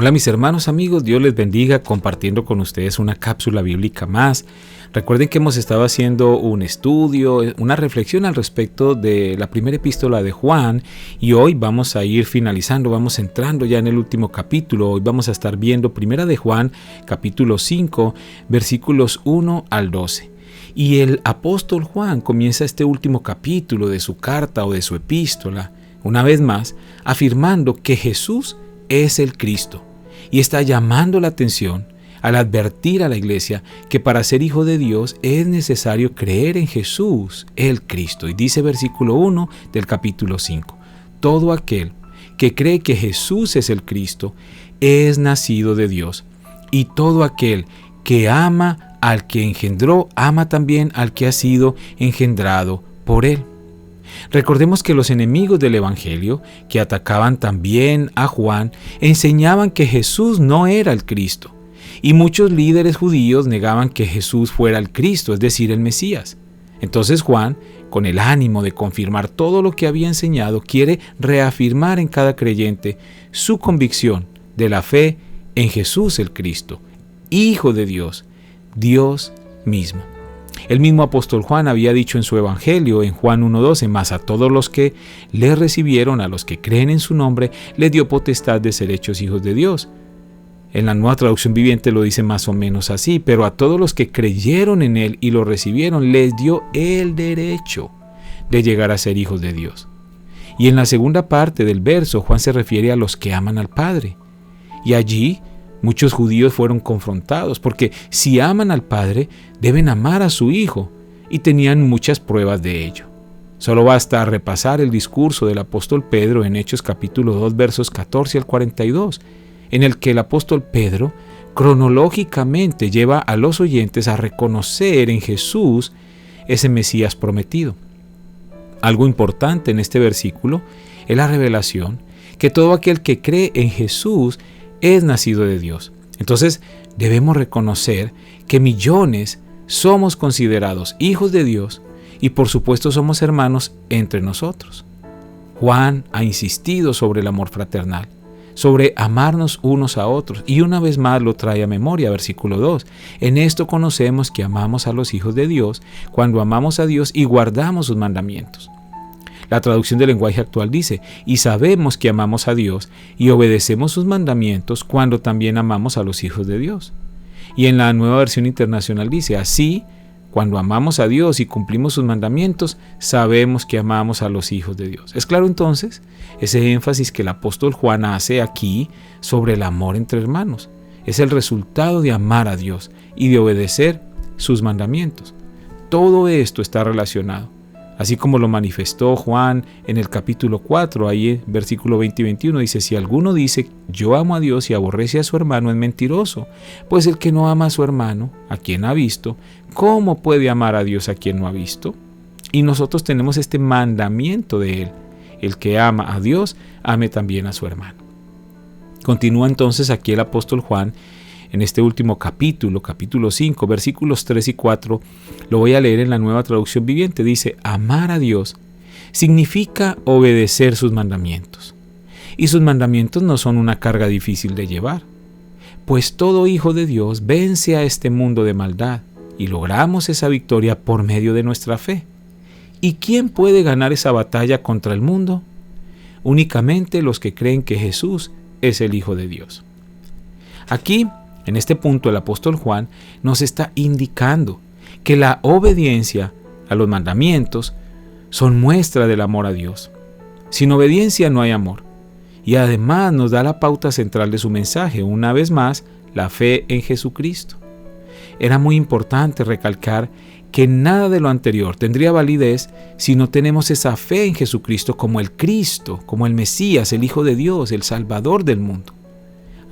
Hola mis hermanos amigos, Dios les bendiga compartiendo con ustedes una cápsula bíblica más. Recuerden que hemos estado haciendo un estudio, una reflexión al respecto de la primera epístola de Juan y hoy vamos a ir finalizando, vamos entrando ya en el último capítulo. Hoy vamos a estar viendo primera de Juan, capítulo 5, versículos 1 al 12. Y el apóstol Juan comienza este último capítulo de su carta o de su epístola, una vez más, afirmando que Jesús es el Cristo y está llamando la atención al advertir a la iglesia que para ser hijo de Dios es necesario creer en Jesús, el Cristo. Y dice versículo 1 del capítulo 5, todo aquel que cree que Jesús es el Cristo es nacido de Dios, y todo aquel que ama al que engendró, ama también al que ha sido engendrado por él. Recordemos que los enemigos del Evangelio, que atacaban también a Juan, enseñaban que Jesús no era el Cristo, y muchos líderes judíos negaban que Jesús fuera el Cristo, es decir, el Mesías. Entonces Juan, con el ánimo de confirmar todo lo que había enseñado, quiere reafirmar en cada creyente su convicción de la fe en Jesús el Cristo, Hijo de Dios, Dios mismo. El mismo apóstol Juan había dicho en su evangelio, en Juan 1:12, mas a todos los que le recibieron, a los que creen en su nombre, les dio potestad de ser hechos hijos de Dios. En la Nueva Traducción Viviente lo dice más o menos así, pero a todos los que creyeron en él y lo recibieron, les dio el derecho de llegar a ser hijos de Dios. Y en la segunda parte del verso, Juan se refiere a los que aman al Padre. Y allí muchos judíos fueron confrontados, porque si aman al Padre, deben amar a su Hijo, y tenían muchas pruebas de ello. Solo basta repasar el discurso del apóstol Pedro en Hechos capítulo 2, versos 14 al 42, en el que el apóstol Pedro cronológicamente lleva a los oyentes a reconocer en Jesús ese Mesías prometido. Algo importante en este versículo es la revelación que todo aquel que cree en Jesús es nacido de Dios. Entonces debemos reconocer que millones somos considerados hijos de Dios y por supuesto somos hermanos entre nosotros. Juan ha insistido sobre el amor fraternal, sobre amarnos unos a otros, y una vez más lo trae a memoria, versículo 2. En esto conocemos que amamos a los hijos de Dios cuando amamos a Dios y guardamos sus mandamientos. La traducción del lenguaje actual dice, y sabemos que amamos a Dios y obedecemos sus mandamientos cuando también amamos a los hijos de Dios. Y en la Nueva Versión Internacional dice, así, cuando amamos a Dios y cumplimos sus mandamientos, sabemos que amamos a los hijos de Dios. Es claro entonces ese énfasis que el apóstol Juan hace aquí sobre el amor entre hermanos. Es el resultado de amar a Dios y de obedecer sus mandamientos. Todo esto está relacionado. Así como lo manifestó Juan en el capítulo 4, ahí en versículo 20 y 21, dice, si alguno dice, yo amo a Dios y aborrece a su hermano, es mentiroso. Pues el que no ama a su hermano, a quien ha visto, ¿cómo puede amar a Dios a quien no ha visto? Y nosotros tenemos este mandamiento de él. El que ama a Dios, ame también a su hermano. Continúa entonces aquí el apóstol Juan en este último capítulo, capítulo 5, versículos 3 y 4, lo voy a leer en la Nueva Traducción Viviente. Dice, amar a Dios significa obedecer sus mandamientos. Y sus mandamientos no son una carga difícil de llevar, pues todo hijo de Dios vence a este mundo de maldad y logramos esa victoria por medio de nuestra fe. ¿Y quién puede ganar esa batalla contra el mundo? Únicamente los que creen que Jesús es el Hijo de Dios. Aquí, en este punto, el apóstol Juan nos está indicando que la obediencia a los mandamientos son muestra del amor a Dios. Sin obediencia no hay amor. Y además nos da la pauta central de su mensaje, una vez más, la fe en Jesucristo. Era muy importante recalcar que nada de lo anterior tendría validez si no tenemos esa fe en Jesucristo como el Cristo, como el Mesías, el Hijo de Dios, el Salvador del mundo.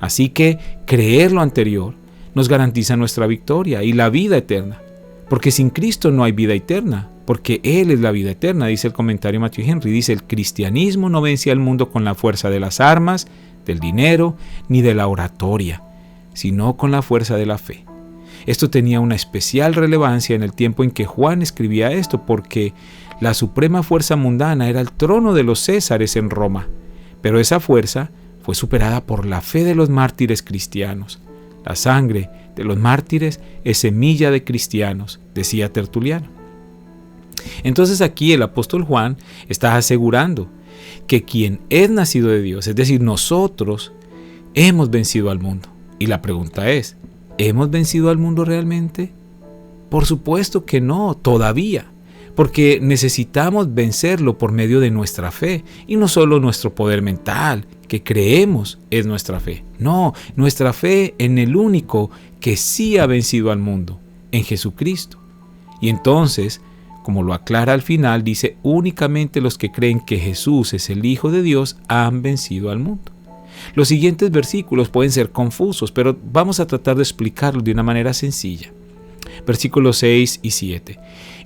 Así que creer lo anterior nos garantiza nuestra victoria y la vida eterna, porque sin Cristo no hay vida eterna, porque Él es la vida eterna, dice el comentario Matthew Henry. Dice, el cristianismo no vence al mundo con la fuerza de las armas, del dinero, ni de la oratoria, sino con la fuerza de la fe. Esto tenía una especial relevancia en el tiempo en que Juan escribía esto, porque la suprema fuerza mundana era el trono de los Césares en Roma, pero esa fuerza fue superada por la fe de los mártires cristianos. La sangre de los mártires es semilla de cristianos, decía Tertuliano. Entonces aquí el apóstol Juan está asegurando que quien es nacido de Dios, es decir, nosotros, hemos vencido al mundo. Y la pregunta es, ¿hemos vencido al mundo realmente? Por supuesto que no, todavía, porque necesitamos vencerlo por medio de nuestra fe, y no solo nuestro poder mental, que creemos es nuestra fe. No, nuestra fe en el único que sí ha vencido al mundo, en Jesucristo. Y entonces, como lo aclara al final, dice, únicamente los que creen que Jesús es el Hijo de Dios han vencido al mundo. Los siguientes versículos pueden ser confusos, pero vamos a tratar de explicarlos de una manera sencilla. Versículos 6 y 7.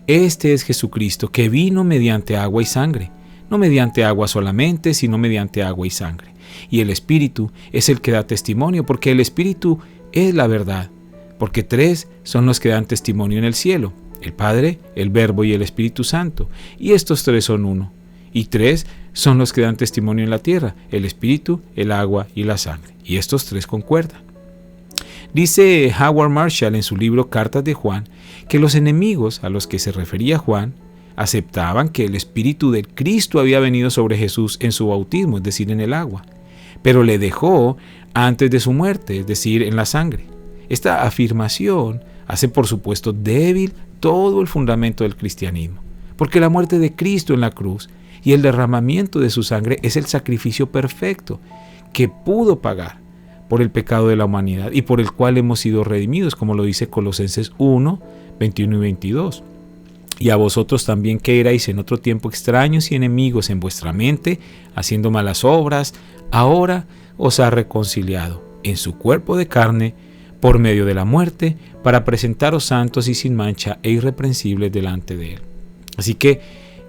Este es Jesucristo, que vino mediante agua y sangre, no mediante agua solamente, sino mediante agua y sangre. Y el Espíritu es el que da testimonio, porque el Espíritu es la verdad, porque tres son los que dan testimonio en el cielo: el Padre, el Verbo y el Espíritu Santo, y estos tres son uno. Y tres son los que dan testimonio en la tierra: el Espíritu, el agua y la sangre, y estos tres concuerdan. Dice Howard Marshall en su libro Cartas de Juan que los enemigos a los que se refería Juan aceptaban que el Espíritu del Cristo había venido sobre Jesús en su bautismo, es decir, en el agua, pero le dejó antes de su muerte, es decir, en la sangre. Esta afirmación hace, por supuesto, débil todo el fundamento del cristianismo, porque la muerte de Cristo en la cruz y el derramamiento de su sangre es el sacrificio perfecto que pudo pagar por el pecado de la humanidad y por el cual hemos sido redimidos, como lo dice Colosenses 1, 21 y 22. Y a vosotros también, que erais en otro tiempo extraños y enemigos en vuestra mente, haciendo malas obras, ahora os ha reconciliado en su cuerpo de carne por medio de la muerte, para presentaros santos y sin mancha e irreprensibles delante de él. Así que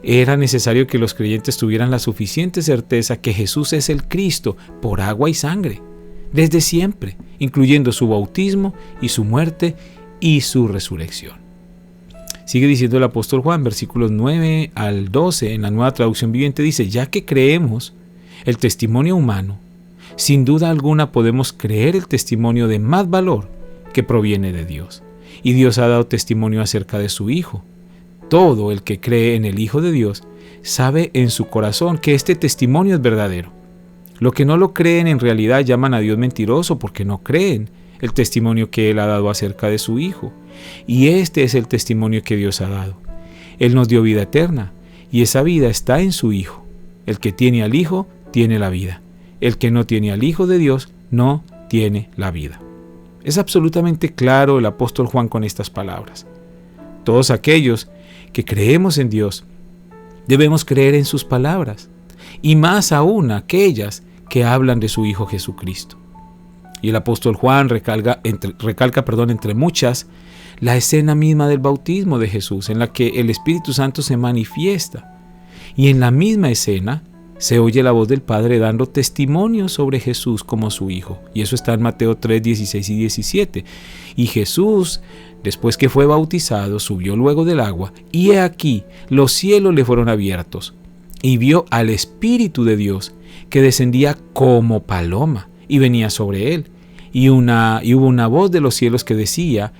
era necesario que los creyentes tuvieran la suficiente certeza que Jesús es el Cristo por agua y sangre, desde siempre, incluyendo su bautismo y su muerte y su resurrección. Sigue diciendo el apóstol Juan, versículos 9 al 12, en la Nueva Traducción Viviente, dice: ya que creemos el testimonio humano, sin duda alguna podemos creer el testimonio de más valor que proviene de Dios. Y Dios ha dado testimonio acerca de su Hijo. Todo el que cree en el Hijo de Dios sabe en su corazón que este testimonio es verdadero. Los que no lo creen en realidad llaman a Dios mentiroso, porque no creen el testimonio que Él ha dado acerca de su Hijo. Y este es el testimonio que Dios ha dado. Él nos dio vida eterna, y esa vida está en su Hijo. El que tiene al Hijo tiene la vida. El que no tiene al Hijo de Dios no tiene la vida. Es absolutamente claro el apóstol Juan con estas palabras. Todos aquellos que creemos en Dios debemos creer en sus palabras, y más aún aquellas que hablan de su Hijo Jesucristo. Y el apóstol Juan recalca entre muchas, la escena misma del bautismo de Jesús, en la que el Espíritu Santo se manifiesta. Y en la misma escena se oye la voz del Padre dando testimonio sobre Jesús como su Hijo. Y eso está en Mateo 3, 16 y 17. Y Jesús, después que fue bautizado, subió luego del agua, y he aquí, los cielos le fueron abiertos, y vio al Espíritu de Dios, que descendía como paloma, y venía sobre él. Y hubo una voz de los cielos que decía: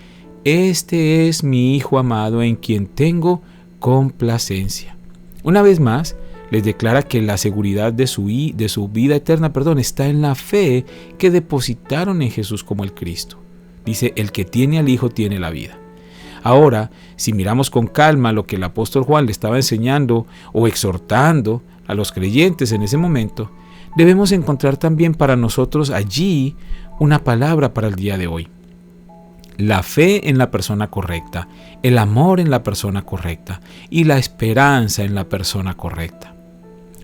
este es mi Hijo amado, en quien tengo complacencia. Una vez más, les declara que la seguridad de su vida eterna, está en la fe que depositaron en Jesús como el Cristo. Dice: el que tiene al Hijo tiene la vida. Ahora, si miramos con calma lo que el apóstol Juan le estaba enseñando o exhortando a los creyentes en ese momento, debemos encontrar también para nosotros allí una palabra para el día de hoy. La fe en la persona correcta, el amor en la persona correcta y la esperanza en la persona correcta.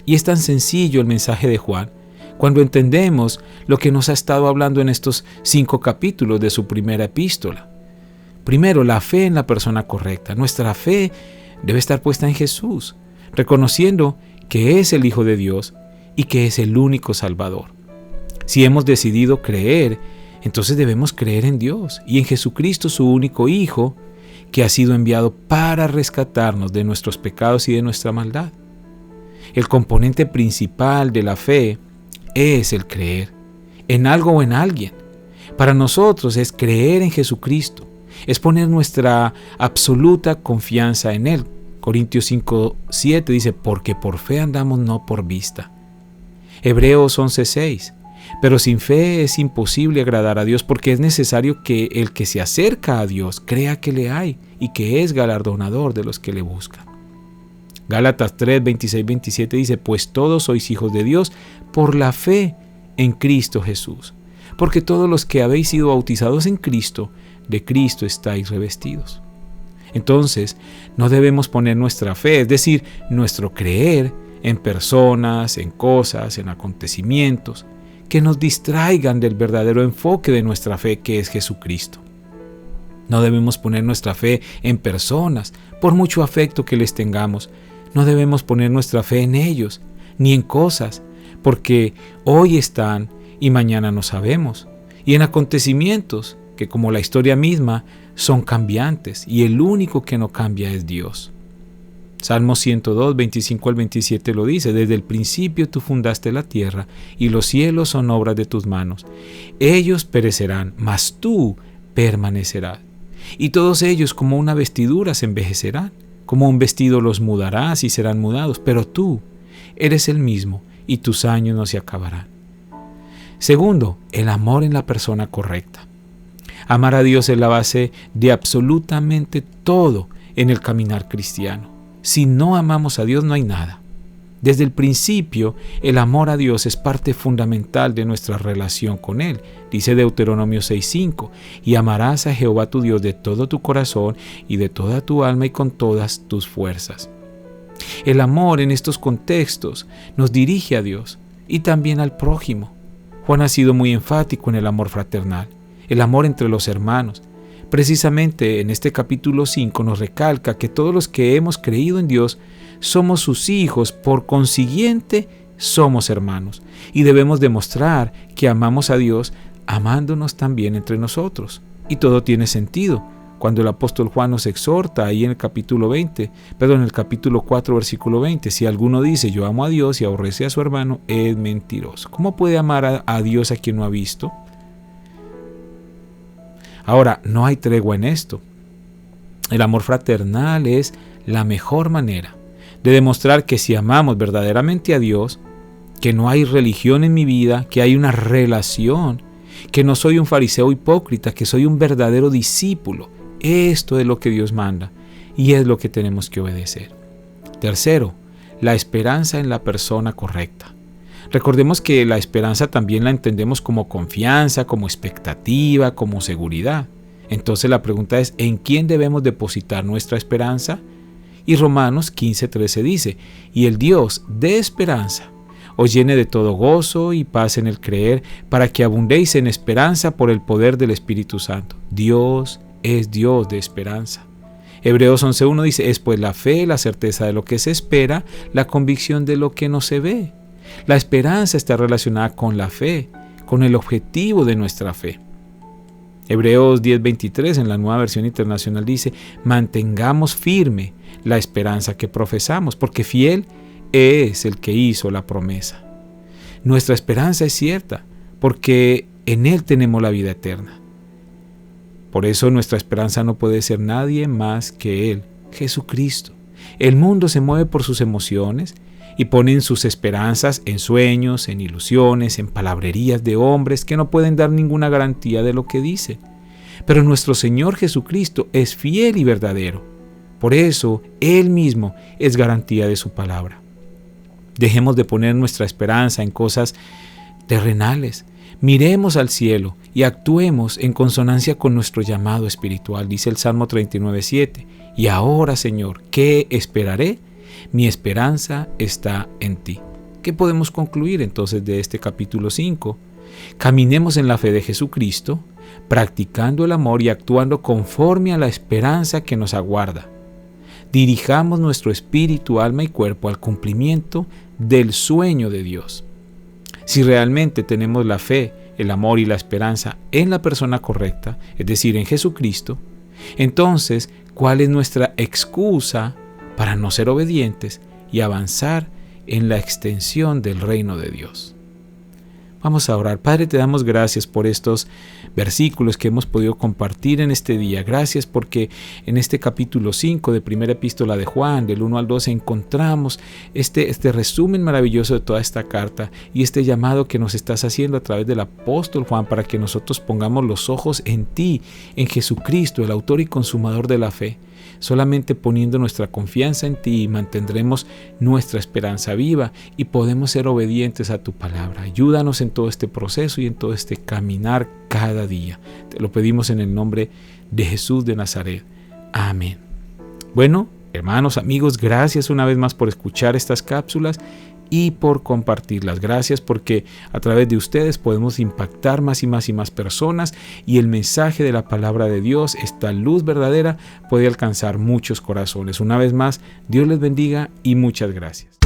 Y es tan sencillo el mensaje de Juan cuando entendemos lo que nos ha estado hablando en estos 5 capítulos de su primera epístola. Primero, la fe en la persona correcta. Nuestra fe debe estar puesta en Jesús, reconociendo que es el Hijo de Dios y que es el único Salvador. Si hemos decidido creer, entonces debemos creer en Dios y en Jesucristo, su único Hijo, que ha sido enviado para rescatarnos de nuestros pecados y de nuestra maldad. El componente principal de la fe es el creer en algo o en alguien. Para nosotros es creer en Jesucristo, es poner nuestra absoluta confianza en Él. Corintios 5:7 dice, porque por fe andamos, no por vista. Hebreos 11:6, pero sin fe es imposible agradar a Dios, porque es necesario que el que se acerca a Dios crea que le hay y que es galardonador de los que le buscan. Gálatas 3:26-27 dice, pues todos sois hijos de Dios por la fe en Cristo Jesús, porque todos los que habéis sido bautizados en Cristo, de Cristo estáis revestidos. Entonces, no debemos poner nuestra fe, es decir, nuestro creer, en personas, en cosas, en acontecimientos, que nos distraigan del verdadero enfoque de nuestra fe, que es Jesucristo. No debemos poner nuestra fe en personas, por mucho afecto que les tengamos. No debemos poner nuestra fe en ellos, ni en cosas, porque hoy están y mañana no sabemos. Y en acontecimientos que, como la historia misma, son cambiantes, y el único que no cambia es Dios. Salmo 102, 25-27 lo dice, desde el principio tú fundaste la tierra, y los cielos son obras de tus manos. Ellos perecerán, mas tú permanecerás. Y todos ellos como una vestidura se envejecerán, como un vestido los mudarás y serán mudados, pero tú eres el mismo, y tus años no se acabarán. Segundo, el amor en la persona correcta. Amar a Dios es la base de absolutamente todo en el caminar cristiano. Si no amamos a Dios, no hay nada. Desde el principio, el amor a Dios es parte fundamental de nuestra relación con Él. Dice Deuteronomio 6:5, y amarás a Jehová tu Dios de todo tu corazón y de toda tu alma y con todas tus fuerzas. El amor en estos contextos nos dirige a Dios y también al prójimo. Juan ha sido muy enfático en el amor fraternal, el amor entre los hermanos. Precisamente en este capítulo 5 nos recalca que todos los que hemos creído en Dios somos sus hijos, por consiguiente somos hermanos, y debemos demostrar que amamos a Dios amándonos también entre nosotros. Y todo tiene sentido cuando el apóstol Juan nos exhorta ahí en el capítulo 4, versículo 20, si alguno dice yo amo a Dios y aborrece a su hermano, es mentiroso. ¿Cómo puede amar a Dios a quien no ha visto? Ahora, no hay tregua en esto. El amor fraternal es la mejor manera de demostrar que si amamos verdaderamente a Dios, que no hay religión en mi vida, que hay una relación, que no soy un fariseo hipócrita, que soy un verdadero discípulo. Esto es lo que Dios manda y es lo que tenemos que obedecer. Tercero, la esperanza en la persona correcta. Recordemos que la esperanza también la entendemos como confianza, como expectativa, como seguridad. Entonces la pregunta es, ¿en quién debemos depositar nuestra esperanza? Y Romanos 15:13 dice, y el Dios de esperanza os llene de todo gozo y paz en el creer, para que abundéis en esperanza por el poder del Espíritu Santo. Dios es Dios de esperanza. Hebreos 11:1 dice, es pues la fe, la certeza de lo que se espera, la convicción de lo que no se ve. La esperanza está relacionada con la fe, con el objetivo de nuestra fe. Hebreos 10:23 en la Nueva Versión Internacional dice, mantengamos firme la esperanza que profesamos, porque fiel es el que hizo la promesa. Nuestra esperanza es cierta, porque en Él tenemos la vida eterna. Por eso nuestra esperanza no puede ser nadie más que Él, Jesucristo. El mundo se mueve por sus emociones y ponen sus esperanzas en sueños, en ilusiones, en palabrerías de hombres que no pueden dar ninguna garantía de lo que dicen. Pero nuestro Señor Jesucristo es fiel y verdadero. Por eso, Él mismo es garantía de su palabra. Dejemos de poner nuestra esperanza en cosas terrenales. Miremos al cielo y actuemos en consonancia con nuestro llamado espiritual. Dice el Salmo 39:7. Y ahora, Señor, ¿qué esperaré? Mi esperanza está en ti. ¿Qué podemos concluir entonces de este capítulo 5? Caminemos en la fe de Jesucristo, practicando el amor y actuando conforme a la esperanza que nos aguarda. Dirijamos nuestro espíritu, alma y cuerpo al cumplimiento del sueño de Dios. Si realmente tenemos la fe, el amor y la esperanza en la persona correcta, es decir, en Jesucristo, entonces, ¿cuál es nuestra excusa para no ser obedientes y avanzar en la extensión del reino de Dios? Vamos a orar. Padre, te damos gracias por estos versículos que hemos podido compartir en este día. Gracias porque en este capítulo 5 de primera epístola de Juan, del 1 al 12, encontramos este resumen maravilloso de toda esta carta y este llamado que nos estás haciendo a través del apóstol Juan para que nosotros pongamos los ojos en ti, en Jesucristo, el autor y consumador de la fe. Solamente poniendo nuestra confianza en ti mantendremos nuestra esperanza viva y podemos ser obedientes a tu palabra. Ayúdanos en todo este proceso y en todo este caminar cada día. Te lo pedimos en el nombre de Jesús de Nazaret. Amén. Bueno, hermanos, amigos, gracias una vez más por escuchar estas cápsulas y por compartirlas. Gracias porque a través de ustedes podemos impactar más y más y más personas y el mensaje de la palabra de Dios, esta luz verdadera, puede alcanzar muchos corazones. Una vez más, Dios les bendiga y muchas gracias.